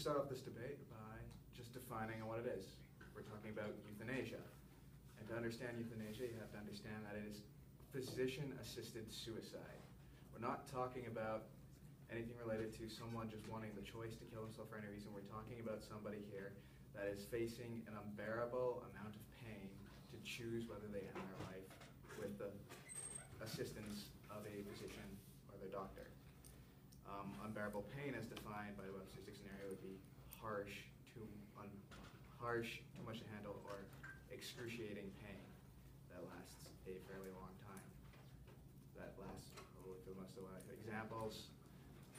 start off this debate by just defining what it is. We're talking about euthanasia. And to understand euthanasia, you have to understand that it is physician-assisted suicide. We're not talking about anything related to someone just wanting the choice to kill himself for any reason. We're talking about somebody here that is facing an unbearable amount of pain to choose whether they end their life with the assistance of a physician or their doctor. Unbearable pain, as defined by the Webster's Dictionary, would be harsh, too much to handle, or excruciating pain that lasts a fairly long time. That lasts probably for most of life. Examples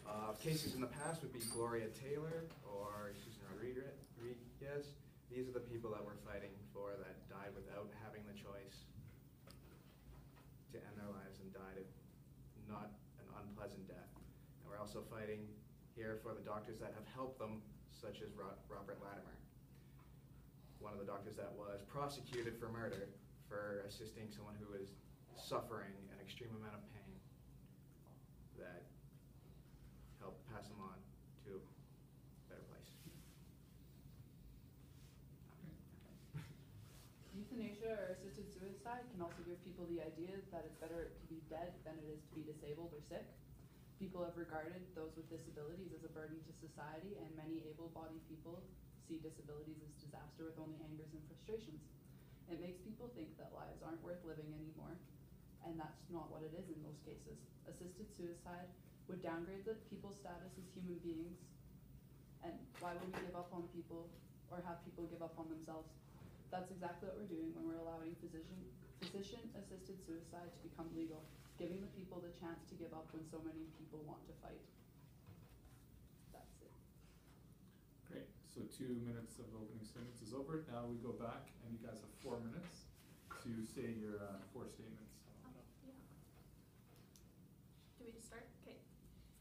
of cases in the past would be Gloria Taylor or Susan Rodriguez. These are the people that we're fighting for that died without having the choice to end their lives and died of not an unpleasant death. And we're also fighting here for the doctors that have helped them, such as Robert Latimer, one of the doctors that was prosecuted for murder for assisting someone who was suffering an extreme amount of pain that helped pass them on to a better place. Euthanasia or assisted suicide can also give people the idea that it's better to be dead than it is to be disabled or sick. People have regarded those with disabilities as a burden to society, and many able-bodied people see disabilities as disaster with only angers and frustrations. It makes people think that lives aren't worth living anymore, and that's not what it is in most cases. Assisted suicide would downgrade the people's status as human beings, and why would we give up on people or have people give up on themselves? That's exactly what we're doing when we're allowing physician-assisted suicide to become legal, giving the people the chance to give up when so many people want to fight. That's it. Great. So 2 minutes of opening statements is over. Now we go back, and you guys have 4 minutes to say your 4 statements. Yeah. Do we just start? Okay.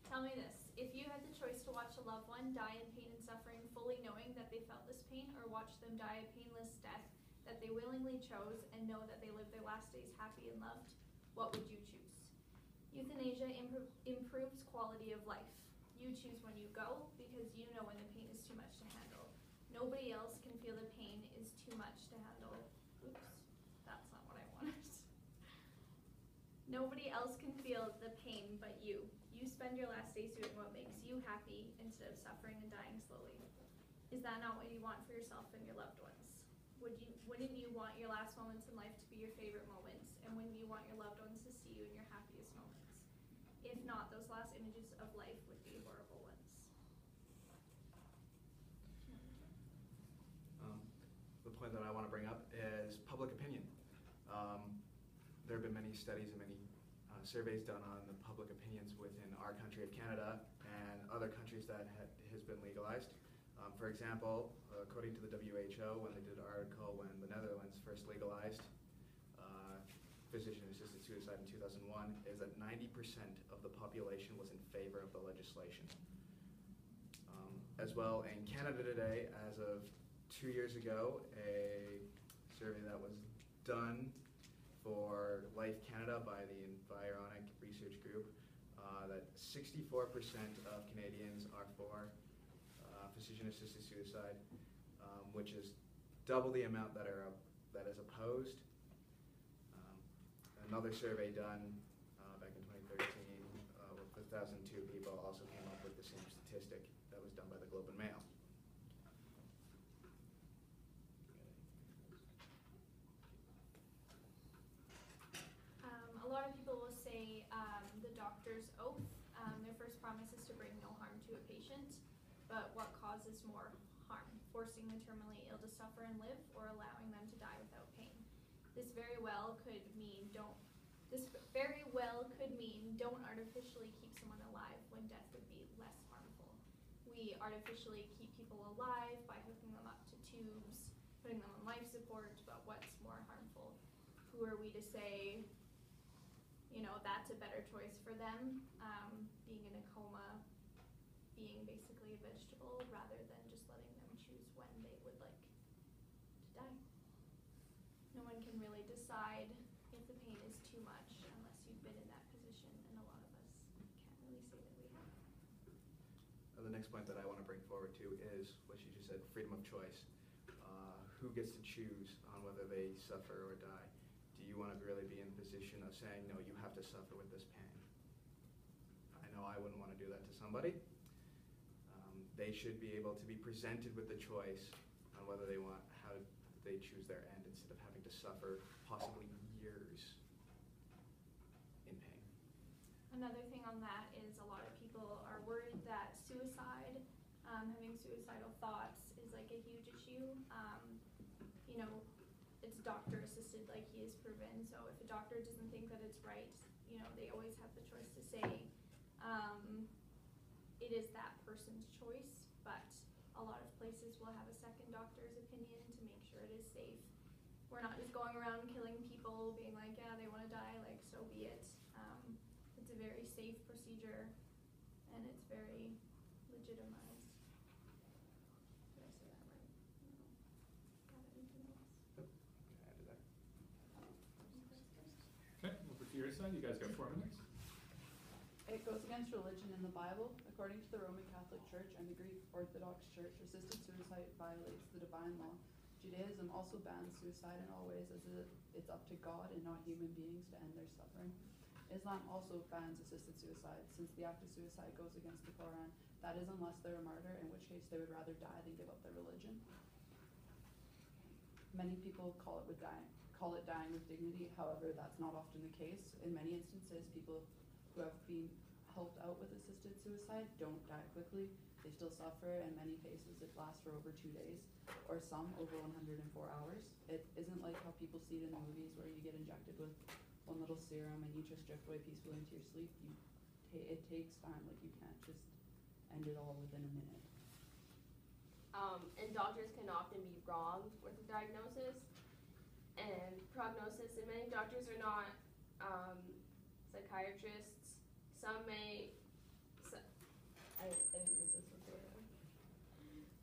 Tell me this. If you had the choice to watch a loved one die in pain and suffering, fully knowing that they felt this pain, or watch them die a painless death that they willingly chose and know that they lived their last days happy and loved, what would you choose? Euthanasia improves quality of life. You choose when you go because you know when the pain is too much to handle. Nobody else can feel the pain is too much to handle. Oops, that's not what I wanted. Nobody else can feel the pain but you. You spend your last days doing what makes you happy instead of suffering and dying slowly. Is that not what you want for yourself and your loved ones? Wouldn't you want your last moments in life to be your favorite moments? And wouldn't you want your loved ones to see you in your happiest moments? If not, those last images of life would be horrible ones. The point that I want to bring up is public opinion. There have been many studies and many surveys done on the public opinions within our country of Canada and other countries that has been legalized. For example, according to the WHO, when they did an article when the Netherlands first legalized physician-assisted suicide in 2001, is that 90% of the population was in favor of the legislation. As well, in Canada today, as of 2 years ago, a survey that was done for Life Canada by the Environic Research Group, that 64% of Canadians are for physician-assisted suicide, which is double the amount that is opposed. Another survey done back in 2013 with 1,002 people also came up with the same statistic that was done by the Globe and Mail. A lot of people will say the doctor's oath. Their first promise is to bring no harm to a patient, but what causes more harm? Forcing the terminally ill to suffer and live, or allowing them to die without pain? This very well could mean don't artificially keep someone alive when death would be less harmful. We artificially keep people alive by hooking them up to tubes, putting them on life support, but what's more harmful? Who are we to say, that's a better choice for them, being in a coma, being basically a vegetable, rather than just letting them choose when they would like to die. No one can really decide if the pain is too much unless you've been in that position, and a lot of us can't really say that we have. The next point that I want to bring forward too is what she just said, freedom of choice. Who gets to choose on whether they suffer or die? Do you want to really be in the position of saying, no, you have to suffer with this pain? I know I wouldn't want to do that to somebody. They should be able to be presented with the choice on whether they want, how they choose their end instead of having to suffer possibly years in pain. Another thing on that is a lot of people are worried that suicide, having suicidal thoughts is like a huge issue. You know, it's doctor assisted like he is proven, so if a doctor doesn't think that it's right, you know, they always have the choice to say, it is that person's choice, but a lot of places will have a second doctor's opinion to make sure it is safe. We're not just going around killing people, being like, yeah, they want to die, like, so be it. It's a very safe procedure, and it's very legitimized. Did I say that right? No. Got anything else? Can I add to that? Okay, over to your side, you guys got 4 minutes. It goes against religion in the Bible. According to the Roman Catholic Church and the Greek Orthodox Church, assisted suicide violates the divine law. Judaism also bans suicide in all ways, as it's up to God and not human beings to end their suffering. Islam also bans assisted suicide, since the act of suicide goes against the Quran. That is, unless they're a martyr, in which case they would rather die than give up their religion. Many people call it dying with dignity. However, that's not often the case. In many instances, people who have been helped out with assisted suicide don't die quickly. They still suffer. In many cases, it lasts for over 2 days, or some over 104 hours. It isn't like how people see it in the movies, where you get injected with one little serum and you just drift away peacefully into your sleep. It takes time. Like, you can't just end it all within a minute. And doctors can often be wrong with the diagnosis and prognosis, and many doctors are not psychiatrists. Some may, I didn't read this before.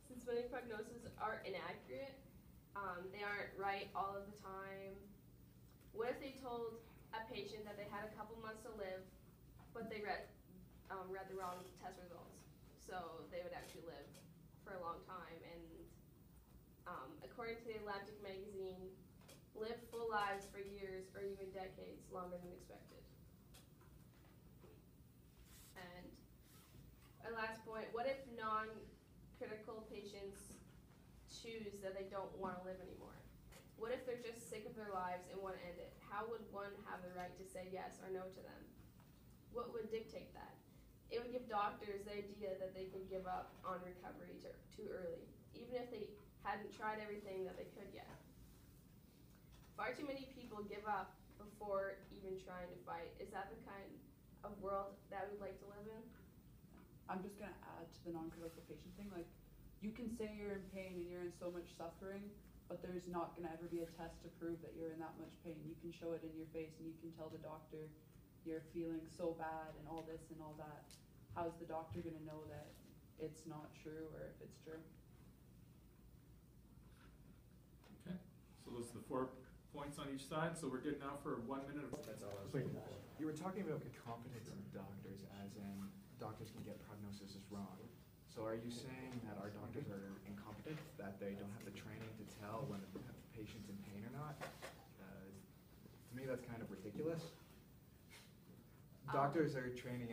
Since many prognoses are inaccurate, they aren't right all of the time. What if they told a patient that they had a couple months to live, but they read the wrong test results, so they would actually live for a long time? And according to the Atlantic magazine, live full lives for years or even decades longer than expected. And our last point, what if non-critical patients choose that they don't want to live anymore? What if they're just sick of their lives and want to end it? How would one have the right to say yes or no to them? What would dictate that? It would give doctors the idea that they could give up on recovery too early, even if they hadn't tried everything that they could yet. Far too many people give up before even trying to fight. Is that the kind of world that we'd like to live in? I'm just going to add to the non-critical patient thing. Like, you can say you're in pain and you're in so much suffering, but there's not going to ever be a test to prove that you're in that much pain. You can show it in your face and you can tell the doctor you're feeling so bad and all this and all that. How's the doctor going to know that it's not true or if it's true? Okay, so those are the 4 points on each side, so we're good now for 1 minute of. That's all I was looking for. You were talking about the competence of doctors, as in doctors can get prognoses wrong. So are you saying that our doctors are incompetent, that they don't have the training to tell when a patient's in pain or not? To me, that's kind of ridiculous. Doctors are trained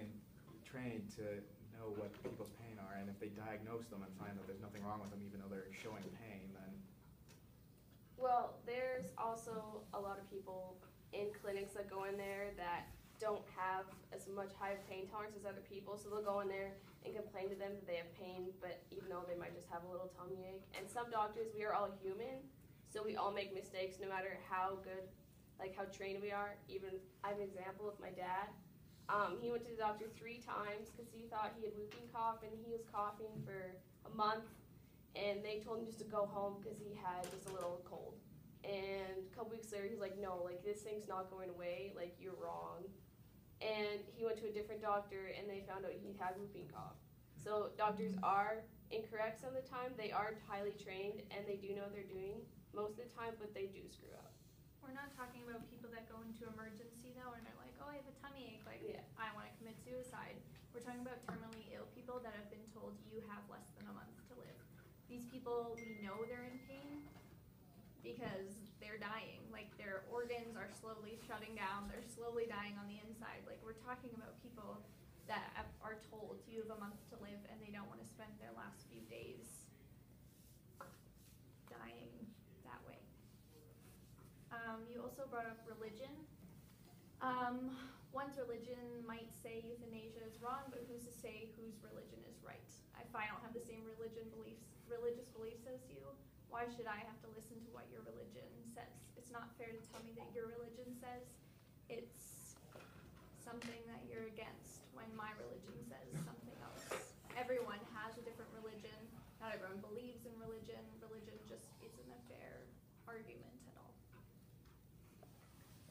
to know what people's pain are, and if they diagnose them and find that there's nothing wrong with them, even though they're showing pain, then. Well, there's also a lot of people in clinics that go in there that don't have as much high pain tolerance as other people, so they'll go in there and complain to them that they have pain, but even though they might just have a little tummy ache. And some doctors, we are all human, so we all make mistakes no matter how good, like how trained we are. Even, I have an example of my dad. He went to the doctor 3 times because he thought he had whooping cough, and he was coughing for a month, and they told him just to go home because he had just a little cold. And a couple weeks later, he's like, no, like, this thing's not going away, like, you're wrong. And he went to a different doctor, and they found out he had whooping cough. So doctors are incorrect some of the time. They are highly trained, and they do know what they're doing most of the time, but they do screw up. We're not talking about people that go into emergency though and they're like, oh, I have a tummy ache, like, Yeah. I want to commit suicide. We're talking about terminally ill people people that have been told you have less than a month to live. These people, we know they're in pain because they're dying. Like, their organs are slowly shutting down, they're slowly dying on the inside. Like, we're talking about people that are told you have a month to live and they don't want to spend their last few days dying that way. You also brought up religion. One's religion might say euthanasia is wrong, but who's to say whose religion is right? If I don't have the same religious beliefs as you, why should I have to listen to what your religion says? It's not fair to tell me that your religion says it's something that you're against when my religion says something else. Everyone has a different religion. Not everyone believes in religion. Religion just isn't a fair argument at all.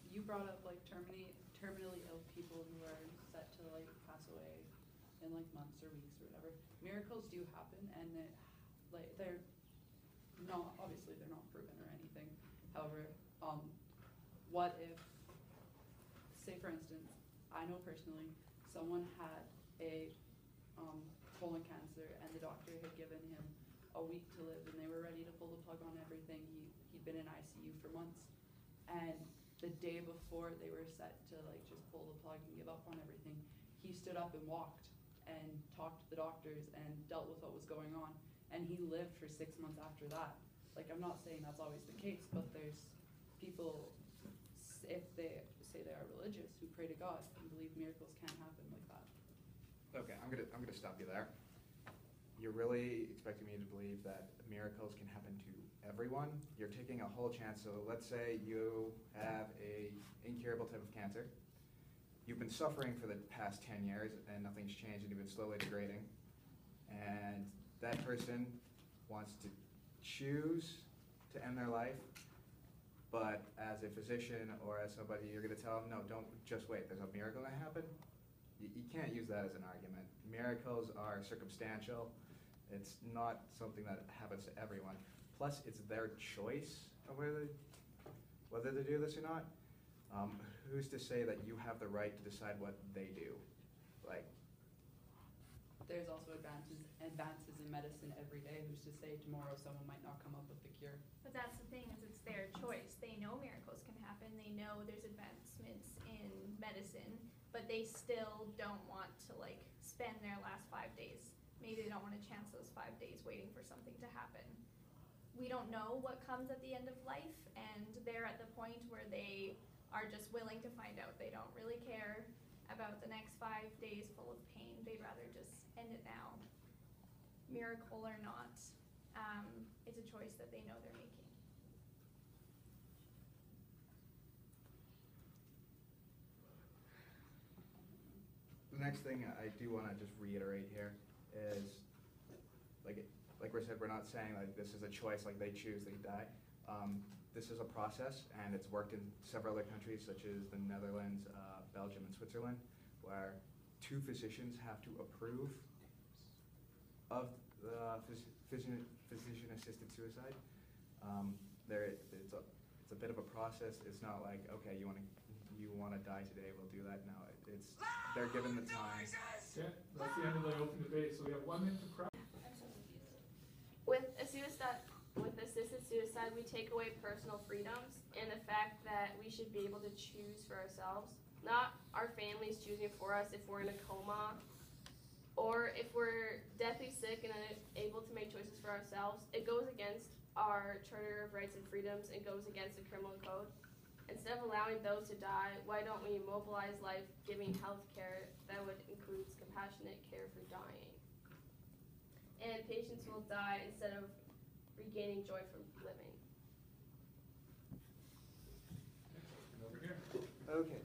You brought up like terminally ill people who are set to like pass away in like months or weeks or whatever. Miracles do happen, and they're not, obviously they're not proven or anything. However, what if, say for instance, I know personally someone had a colon cancer and the doctor had given him a week to live and they were ready to pull the plug on everything. He'd been in ICU for months, and the day before they were set to like just pull the plug and give up on everything, he stood up and walked and talked to the doctors and dealt with what was going on, and he lived for 6 months after that. Like, I'm not saying that's always the case, but there's people, if they say they are religious, who pray to God and believe miracles can happen like that. Okay, I'm gonna stop you there. You're really expecting me to believe that miracles can happen to everyone? You're taking a whole chance. So let's say you have a incurable type of cancer. You've been suffering for the past 10 years and nothing's changed and you've been slowly degrading. And that person wants to choose to end their life, but as a physician or as somebody, you're going to tell them, no, don't just wait. There's a miracle that happened. You can't use that as an argument. Miracles are circumstantial. It's not something that happens to everyone. Plus, it's their choice of whether to do this or not. Who's to say that you have the right to decide what they do? Like, there's also advances in medicine every day. Who's to say tomorrow someone might not come up with the cure? But that's the thing, is it's their choice. They know miracles can happen. They know there's advancements in medicine, but they still don't want to like spend their last 5 days. Maybe they don't want to chance those 5 days waiting for something to happen. We don't know what comes at the end of life, and they're at the point where they are just willing to find out. They don't really care about the next 5 days full of pain. They'd rather just end it now. Miracle or not, it's a choice that they know they're making. the next thing I do want to just reiterate here is, like we said, we're not saying like this is a choice, like they choose, they die. This is a process, and it's worked in several other countries, such as the Netherlands, Belgium, and Switzerland, where 2 physicians have to approve of the physician-assisted suicide. It's a bit of a process. It's not like, okay, you want to die today, we'll do that. No, they're given the time. Okay, that's the end of the open debate. So we have 1 minute to crack. With assisted suicide, we take away personal freedoms and the fact that we should be able to choose for ourselves, not our families choosing for us if we're in a coma or if we're deathly sick and unable to make choices for ourselves. It goes against our Charter of Rights and Freedoms. It goes against the criminal code. Instead of allowing those to die, why don't we mobilize life-giving health care that would include compassionate care for dying? And patients will die instead of regaining joy from living. Over here. Okay.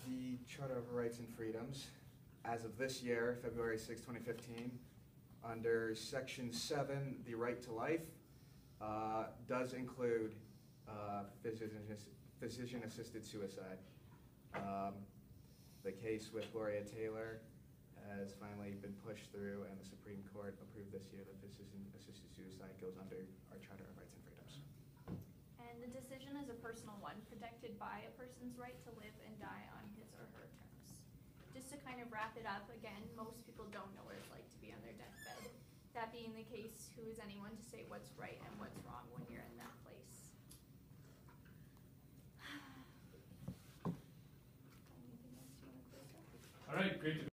The Charter of Rights and Freedoms, as of this year, February 6, 2015, under Section 7, the right to life, does include physician-assisted suicide. The case with Gloria Taylor has finally been pushed through, and the Supreme Court approved this year that physician-assisted suicide goes under our Charter of Rights and Freedoms. And the decision is a personal one, protected by a person's right to live and die on his or her terms. wrap it up, again, most people don't know what it's like to be on their deathbed. That being the case, who is anyone to say what's right and what's wrong when you're in that place? All right, great to